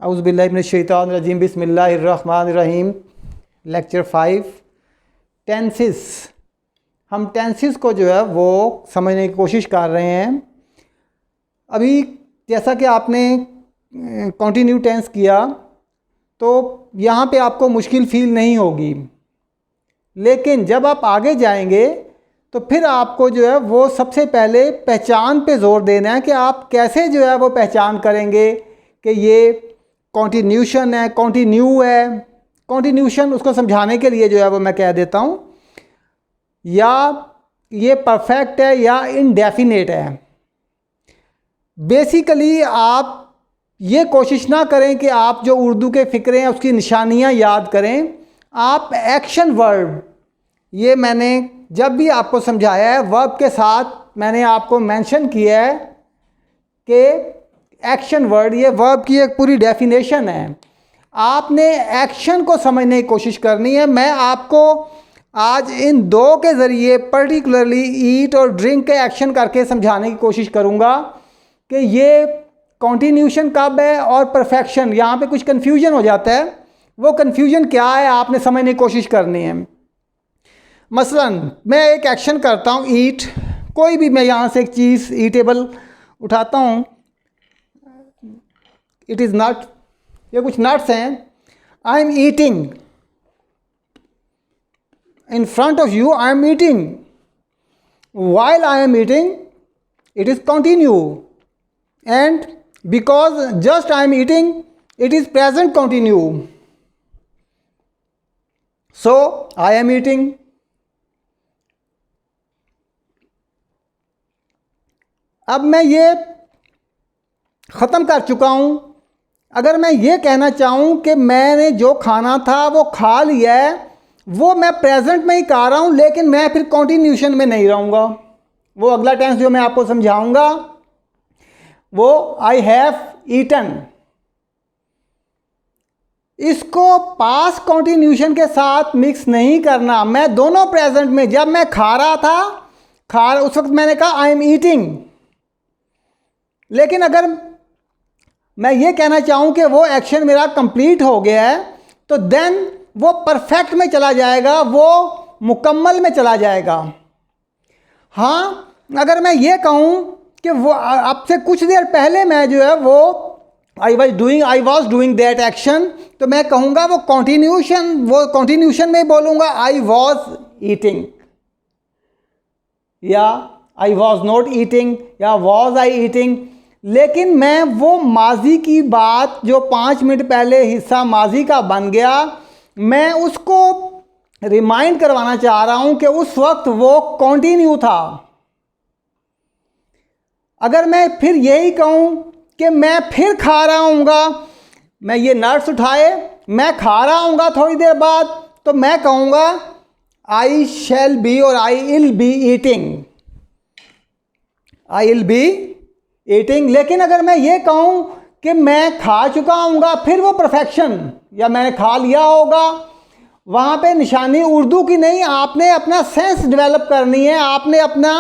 औज़ुबिल्लाहि मिनश्शैतानिर्रजीम बिस्मिल्लाहिर्रहमानिर्रहीम। Lecture 5 tenses. हम tenses को जो है वो समझने की कोशिश कर रहे हैं। अभी जैसा कि आपने कंटिन्यू टेंस किया तो यहाँ पे आपको मुश्किल फील नहीं होगी, लेकिन जब आप आगे जाएंगे तो फिर आपको जो है वो सबसे पहले पहचान पे ज़ोर देना है कि आप कैसे जो है वो पहचान करेंगे कि ये कॉन्टिन्यूशन है, कॉन्टिन्यू है। कॉन्टिन्यूशन उसको समझाने के लिए जो है वो मैं कह देता हूँ, या ये परफेक्ट है या इनडेफिनेट है। बेसिकली आप ये कोशिश ना करें कि आप जो उर्दू के फ़िक्रे हैं उसकी निशानियाँ याद करें। आप एक्शन वर्ब, ये मैंने जब भी आपको समझाया है वर्ब के साथ मैंने आपको मेंशन किया है कि एक्शन वर्ड, ये वर्ब की एक पूरी डेफिनेशन है। आपने एक्शन को समझने की कोशिश करनी है। मैं आपको आज इन दो के ज़रिए पर्टिकुलरली ईट और ड्रिंक के एक्शन करके समझाने की कोशिश करूँगा कि ये कॉन्टिन्यूशन कब है और परफेक्शन। यहाँ पे कुछ कन्फ्यूजन हो जाता है, वो कन्फ्यूजन क्या है आपने समझने की कोशिश करनी है। मसलन मैं एक एक्शन करता हूँ ईट, कोई भी मैं यहाँ से एक चीज़ ईटेबल उठाता हूँ, इट इज़ नट, ये कुछ नट्स हैं। I am eating, in front of you I am eating, while I am eating it is continue, and because just I am eating it is present continue, so I am eating. अब मैं ये ख़त्म कर चुका हूँ। अगर मैं ये कहना चाहूँ कि मैंने जो खाना था वो खा लिया है, वो मैं प्रेजेंट में ही कह रहा हूँ, लेकिन मैं फिर कॉन्टिन्यूशन में नहीं रहूँगा। वो अगला टेंस जो मैं आपको समझाऊँगा वो आई हैव ईटन। इसको पास कॉन्टिन्यूशन के साथ मिक्स नहीं करना। मैं दोनों प्रेजेंट में, जब मैं खा रहा था उस वक्त मैंने कहा आई एम ईटिंग, लेकिन अगर मैं ये कहना चाहूँ कि वो एक्शन मेरा कंप्लीट हो गया है तो देन वो परफेक्ट में चला जाएगा, वो मुकम्मल में चला जाएगा। हाँ, अगर मैं ये कहूँ कि वो आपसे कुछ देर पहले मैं जो है वो I was doing that action, तो मैं कहूँगा वो कॉन्टिन्यूशन में बोलूँगा आई वॉज ईटिंग, या आई वॉज नॉट ईटिंग, या वॉज आई ईटिंग। लेकिन मैं वो माजी की बात जो 5 मिनट पहले हिस्सा माजी का बन गया, मैं उसको रिमाइंड करवाना चाह रहा हूँ कि उस वक्त वो कंटिन्यू था। अगर मैं फिर यही कहूँ कि मैं फिर खा रहा हूँगा, मैं ये नट्स उठाए मैं खा रहा हूँगा थोड़ी देर बाद, तो मैं कहूँगा आई शैल बी और I will be eating, I will be eating. लेकिन अगर मैं ये कहूँ कि मैं खा चुका हूँगा, फिर वो परफेक्शन, या मैंने खा लिया होगा, वहाँ पे निशानी उर्दू की नहीं, आपने अपना सेंस डेवलप करनी है, आपने अपना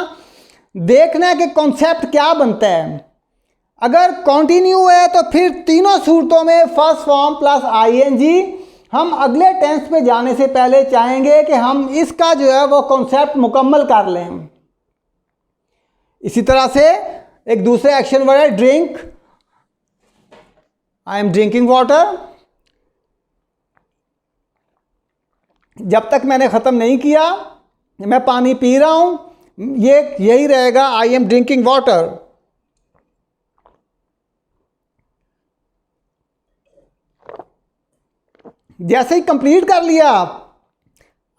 देखना है कि कॉन्सेप्ट क्या बनता है। अगर कंटिन्यू है तो फिर तीनों सूरतों में फर्स्ट फॉर्म प्लस आईएनजी। हम अगले टेंस पे जाने से पहले चाहेंगे कि हम इसका जो है वो कॉन्सेप्ट मुकम्मल कर लें। इसी तरह से एक दूसरे एक्शन वर्ड है drink, I am drinking water. जब तक मैंने ख़त्म नहीं किया मैं पानी पी रहा हूँ, यही रहेगा आई एम ड्रिंकिंग वाटर। जैसे ही कंप्लीट कर लिया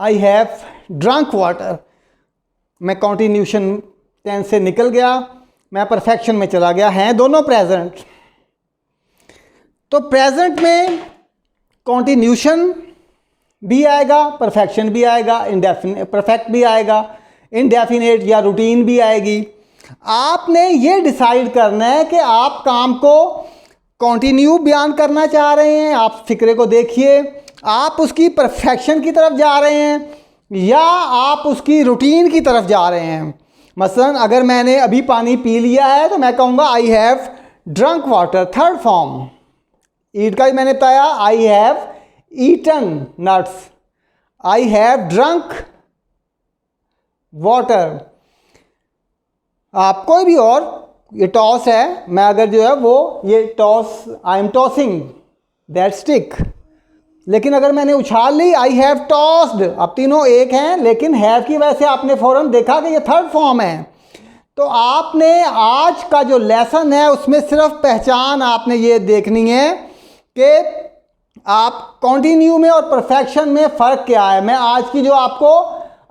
आई हैव ड्रंक वाटर, मैं कॉन्टिन्यूशन टेंस से निकल गया, मैं परफेक्शन में चला गया। हैं दोनों प्रेजेंट, तो प्रेजेंट में कॉन्टिन्यूशन भी आएगा, परफेक्शन भी आएगा, परफेक्ट भी आएगा, इनडेफिनेट या रूटीन भी आएगी। आपने ये डिसाइड करना है कि आप काम को कंटिन्यू बयान करना चाह रहे हैं, आप फिक्रे को देखिए, आप उसकी परफेक्शन की तरफ जा रहे हैं या आप उसकी रूटीन की तरफ जा रहे हैं। मसलन अगर मैंने अभी पानी पी लिया है तो मैं कहूँगा I have drunk water, third form. Eat का भी मैंने बताया, I have eaten nuts, I have drunk water. आप कोई भी और, ये टॉस है, मैं अगर जो है वो ये toss, I am tossing that stick, लेकिन अगर मैंने उछाल ली आई हैव टॉस्ड, अब तीनों एक हैं, लेकिन हैव की वजह से आपने फौरन देखा कि ये थर्ड फॉर्म है। तो आपने आज का जो लेसन है उसमें सिर्फ पहचान आपने ये देखनी है कि आप कॉन्टिन्यू में और परफेक्शन में फ़र्क क्या है। मैं आज की जो आपको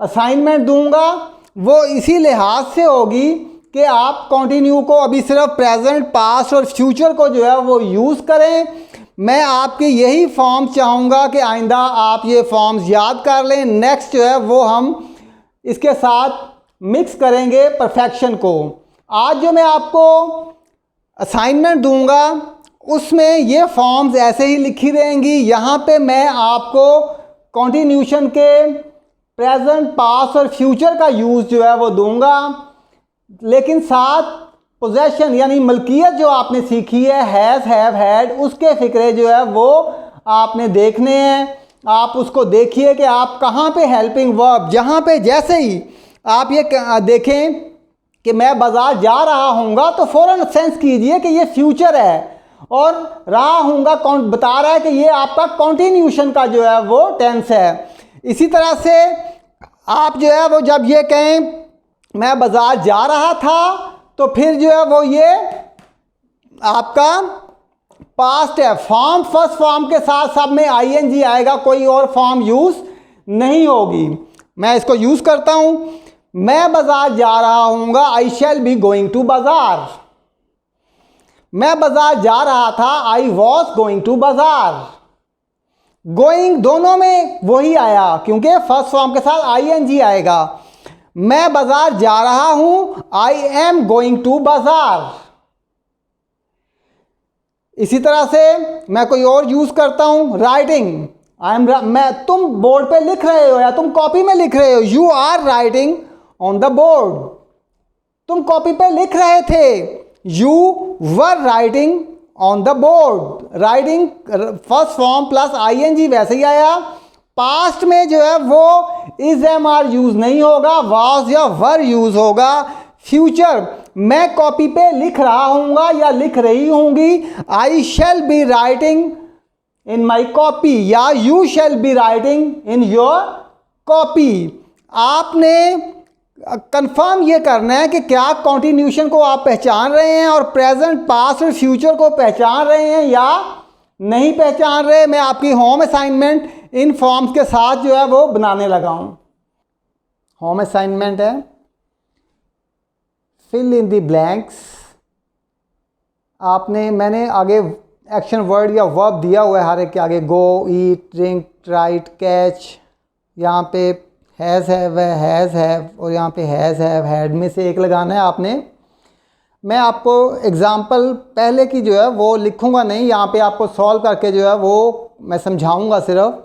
असाइनमेंट दूंगा वो इसी लिहाज से होगी कि आप कॉन्टिन्यू को अभी सिर्फ प्रेजेंट, पास्ट और फ्यूचर को जो है वो यूज़ करें। मैं आपके यही फॉर्म चाहूँगा कि आइंदा आप ये फॉर्म्स याद कर लें। नेक्स्ट जो है वो हम इसके साथ मिक्स करेंगे परफेक्शन को। आज जो मैं आपको असाइनमेंट दूंगा उसमें ये फॉर्म्स ऐसे ही लिखी रहेंगी। यहाँ पे मैं आपको कॉन्टिन्यूशन के प्रेजेंट, पास्ट और फ्यूचर का यूज़ जो है वो दूंगा, लेकिन साथ पोजेशन यानी मलकियत जो आपने सीखी है, हैज़, हैव, हैड, उसके फ़िक्रे जो है वो आपने देखने हैं। आप उसको देखिए कि आप कहाँ पे हेल्पिंग वर्ब, जहाँ पे जैसे ही आप ये देखें कि मैं बाज़ार जा रहा हूँगा तो फ़ौरन सेंस कीजिए कि ये फ्यूचर है, और रहा हूँगा कौन बता रहा है कि ये आपका कॉन्टिन्यूशन का जो है वो टेंस है। इसी तरह से आप जो है वो जब ये कहें मैं बाज़ार जा रहा था तो फिर जो है वो ये आपका पास्ट है। फॉर्म, फर्स्ट फॉर्म के साथ सब में आईएनजी आएगा, कोई और फॉर्म यूज़ नहीं होगी। मैं इसको यूज़ करता हूँ, मैं बाज़ार जा रहा हूँगा, आई शैल बी गोइंग टू बाज़ार। मैं बाज़ार जा रहा था, आई वॉज गोइंग टू बाज़ार। गोइंग दोनों में वही आया क्योंकि फर्स्ट फॉर्म के साथ आईएनजी आएगा। मैं बाज़ार जा रहा हूँ, आई एम गोइंग टू बाज़ार। इसी तरह से मैं कोई और यूज़ करता हूँ, राइटिंग, आई एम, मैं, तुम बोर्ड पे लिख रहे हो या तुम कॉपी में लिख रहे हो, you are writing on the board. तुम कॉपी पे लिख रहे थे, you were writing on the board. Writing first form plus ING वैसे ही आया। पास्ट में जो है वो इज एम आर यूज नहीं होगा, वाज या वर यूज होगा। फ्यूचर, मैं कॉपी पे लिख रहा हूँगा या लिख रही होंगी, I shall be writing in my copy या you shall be writing in your copy. आपने कंफर्म ये करना है कि क्या कॉन्टिन्यूशन को आप पहचान रहे हैं और प्रेजेंट, पास्ट और फ्यूचर को पहचान रहे हैं या नहीं पहचान रहे। मैं आपकी होम असाइनमेंट इन फॉर्म्स के साथ जो है वो बनाने लगा हूँ। होम असाइनमेंट है, फिल इन द ब्लैंक्स। आपने, मैंने आगे एक्शन वर्ड या वर्ब दिया हुआ है हर एक के आगे, गो, ईट, ड्रिंक, राइट, कैच। यहाँ पे हैज़ हैव और यहाँ पे हैज़ हैव हैड में से एक लगाना है आपने। मैं आपको एग्ज़ाम्पल पहले की जो है वो लिखूँगा नहीं, यहाँ पे आपको सॉल्व करके जो है वो मैं समझाऊँगा सिर्फ।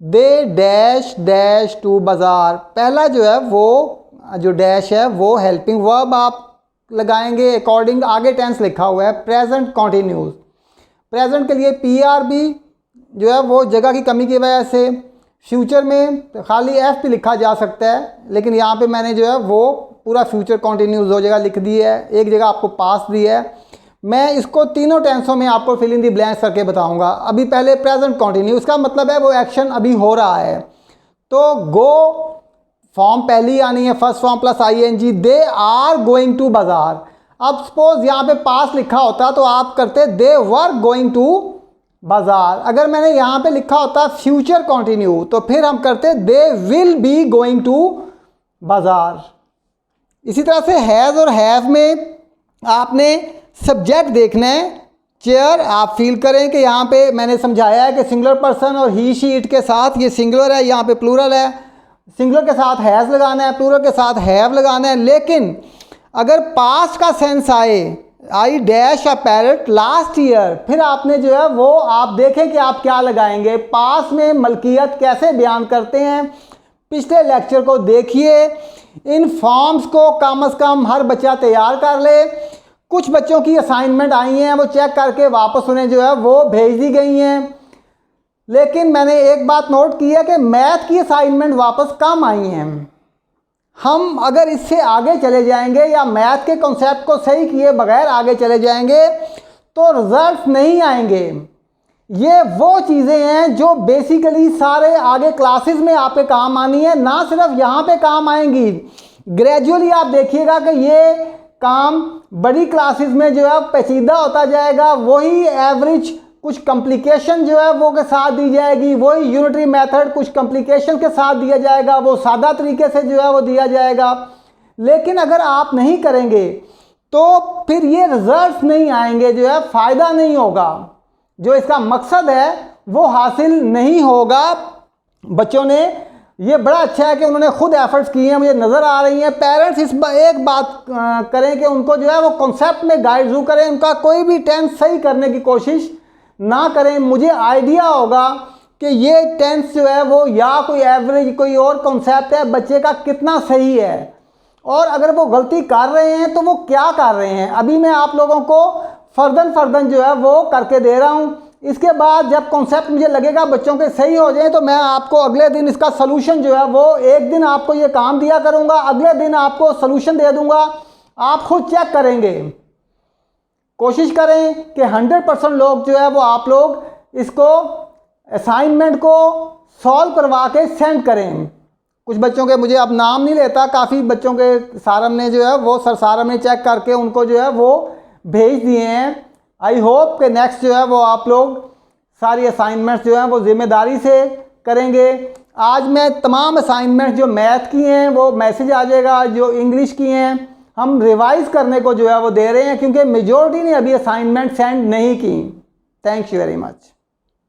दे डैश डैश टू बाज़ार, पहला जो है वो जो डैश है वो हेल्पिंग वर्ब आप लगाएंगे अकॉर्डिंग, आगे टेंस लिखा हुआ है प्रेजेंट कॉन्टिन्यूस। प्रेजेंट के लिए पीआरबी जो है वो जगह की कमी की वजह से, फ्यूचर में तो खाली एफ भी लिखा जा सकता है, लेकिन यहाँ पे मैंने जो है वो पूरा फ्यूचर कॉन्टिन्यूस 2 जगह लिख दी है, एक जगह आपको पास दी है। मैं इसको तीनों टेंसों में आपको फिल इन दी ब्लैंक्स करके बताऊंगा। अभी पहले प्रेजेंट कॉन्टिन्यूस का मतलब है वो एक्शन अभी हो रहा है। तो गो फॉर्म पहली आनी है, first form plus ING. They are going to बाज़ार। अब सपोज यहाँ पे पास लिखा होता तो आप करते दे वर गोइंग टू बाज़ार। अगर मैंने यहाँ पे लिखा होता फ्यूचर कॉन्टिन्यू तो फिर हम करते they will be going to बाज़ार। इसी तरह से हैज़ और हैव में आपने सब्जेक्ट देखना है। चेयर, आप फील करें कि यहाँ पे मैंने समझाया है कि सिंगुलर पर्सन और ही शी इट के साथ ये सिंगुलर है, यहाँ पे प्लूरल है। सिंगुलर के साथ हैज़ लगाना है, प्लूरल के साथ हैव लगाना है। लेकिन अगर पास्ट का सेंस आए, I dash a parrot last year, फिर आपने जो है वो आप देखें कि आप क्या लगाएंगे। पास्ट में मलकियत कैसे बयान करते हैं, पिछले लेक्चर को देखिए। इन फॉर्म्स को कम से कम हर बच्चा तैयार कर ले। कुछ बच्चों की असाइनमेंट आई हैं, वो चेक करके वापस उन्हें जो है वो भेज दी गई हैं। लेकिन मैंने एक बात नोट की है कि मैथ की असाइनमेंट वापस कम आई हैं। हम अगर इससे आगे चले जाएंगे या मैथ के कॉन्सेप्ट को सही किए बगैर आगे चले जाएंगे तो रिजल्ट नहीं आएंगे। ये वो चीज़ें हैं जो बेसिकली सारे आगे क्लासेस में आप पे काम आनी है, ना सिर्फ यहाँ पे काम आएंगी। ग्रेजुअली आप देखिएगा कि ये काम बड़ी क्लासेस में जो है पेचीदा होता जाएगा। वही एवरेज कुछ कॉम्प्लिकेशन जो है वो के साथ दी जाएगी, वही यूनिटरी मेथड कुछ कॉम्प्लिकेशन के साथ दिया जाएगा, वो सादा तरीके से जो है वो दिया जाएगा। लेकिन अगर आप नहीं करेंगे तो फिर ये रिजल्ट्स नहीं आएंगे, जो है फ़ायदा नहीं होगा, जो इसका मकसद है वो हासिल नहीं होगा। बच्चों ने ये बड़ा अच्छा है कि उन्होंने खुद एफर्ट्स किए हैं, मुझे नज़र आ रही हैं। पेरेंट्स एक बात करें कि उनको जो है वो कॉन्सेप्ट में गाइड जरूर करें, उनका कोई भी टेंस सही करने की कोशिश ना करें। मुझे आइडिया होगा कि ये टेंस जो है वो या कोई एवरेज कोई और कॉन्सेप्ट है बच्चे का कितना सही है, और अगर वो गलती कर रहे हैं तो वो क्या कर रहे हैं। अभी मैं आप लोगों को फर्दन जो है वो करके दे रहा हूँ। इसके बाद जब कॉन्सेप्ट मुझे लगेगा बच्चों के सही हो जाए तो मैं आपको अगले दिन इसका सलूशन जो है वो एक दिन आपको ये काम दिया करूँगा, अगले दिन आपको सलूशन दे दूँगा, आप खुद चेक करेंगे। कोशिश करें कि 100% लोग जो है वो आप लोग इसको असाइनमेंट को सॉल्व करवा के सेंड करें। कुछ बच्चों के मुझे अब नाम नहीं लेता, काफ़ी बच्चों के सारम ने जो है वो सारम ने चेक करके उनको जो है वो भेज दिए हैं। आई होप कि नेक्स्ट जो है वो आप लोग सारी असाइनमेंट्स जो हैं वो ज़िम्मेदारी से करेंगे। आज मैं तमाम असाइनमेंट्स जो मैथ की हैं वो मैसेज आ जाएगा, जो इंग्लिश की हैं हम रिवाइज़ करने को जो है वो दे रहे हैं, क्योंकि मेजॉरिटी ने अभी असाइनमेंट सेंड नहीं की। Thank you very much.